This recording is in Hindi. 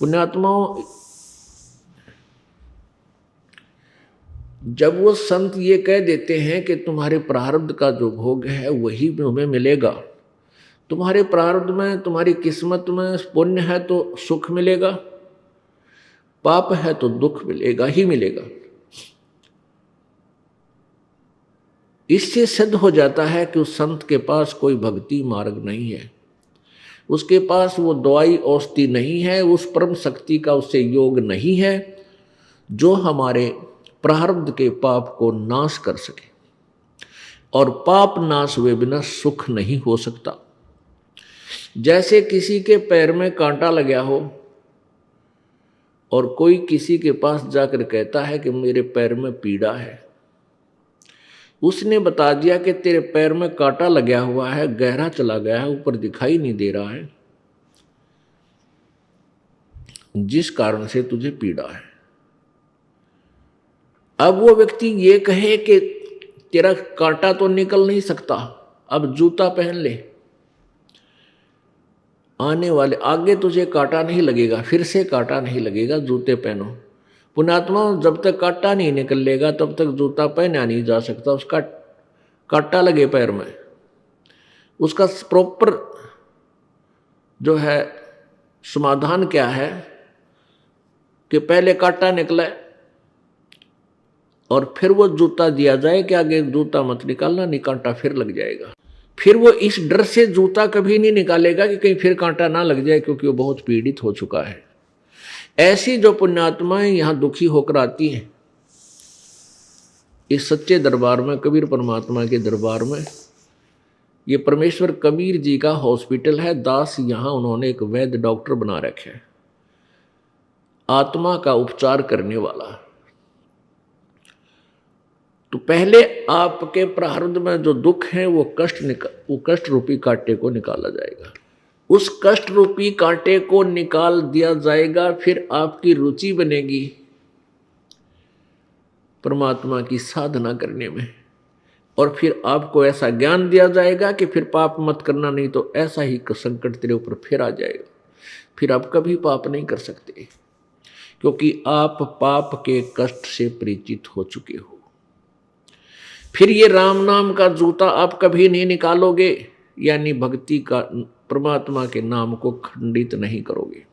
पुण्यात्माओं, जब वो संत ये कह देते हैं कि तुम्हारे प्रारब्ध का जो भोग है वही तुम्हें मिलेगा, तुम्हारे प्रारब्ध में, तुम्हारी किस्मत में पुण्य है तो सुख मिलेगा, पाप है तो दुख मिलेगा ही मिलेगा, इससे सिद्ध हो जाता है कि उस संत के पास कोई भक्ति मार्ग नहीं है, उसके पास वो दवाई औषधि नहीं है, उस परम शक्ति का उससे योग नहीं है जो हमारे प्रारब्ध के पाप को नाश कर सके। और पाप नाश हुए बिना सुख नहीं हो सकता। जैसे किसी के पैर में कांटा लगा हो और कोई किसी के पास जाकर कहता है कि मेरे पैर में पीड़ा है, उसने बता दिया कि तेरे पैर में कांटा लगा हुआ है, गहरा चला गया है, ऊपर दिखाई नहीं दे रहा है, जिस कारण से तुझे पीड़ा है। अब वो व्यक्ति ये कहे कि तेरा कांटा तो निकल नहीं सकता, अब जूता पहन ले, आने वाले आगे तुझे कांटा नहीं लगेगा, फिर से कांटा नहीं लगेगा, जूते पहनो। पुण्यात्मा, जब तक कांटा नहीं निकलेगा तब तक जूता पहना नहीं जा सकता। उसका कांटा लगे पैर में, उसका प्रॉपर जो है समाधान क्या है कि पहले कांटा निकले और फिर वो जूता दिया जाए कि आगे जूता मत निकालना, नहीं कांटा फिर लग जाएगा। फिर वो इस डर से जूता कभी नहीं निकालेगा कि कहीं फिर कांटा ना लग जाए, क्योंकि वो बहुत पीड़ित हो चुका है। ऐसी जो पुण्यात्माएं यहां दुखी होकर आती हैं इस सच्चे दरबार में, कबीर परमात्मा के दरबार में, ये परमेश्वर कबीर जी का हॉस्पिटल है। दास यहां उन्होंने एक वैद्य डॉक्टर बना रखे है, आत्मा का उपचार करने वाला। तो पहले आपके प्रारब्ध में जो दुख है वो कष्ट रूपी कांटे को निकाला जाएगा। उस कष्ट रूपी कांटे को निकाल दिया जाएगा, फिर आपकी रुचि बनेगी परमात्मा की साधना करने में, और फिर आपको ऐसा ज्ञान दिया जाएगा कि फिर पाप मत करना, नहीं तो ऐसा ही संकट तेरे ऊपर फिर आ जाएगा, फिर आप कभी पाप नहीं कर सकते, क्योंकि आप पाप के कष्ट से परिचित हो चुके हो। फिर ये राम नाम का जूता आप कभी नहीं निकालोगे, यानी भक्ति का, परमात्मा के नाम को खंडित नहीं करोगे।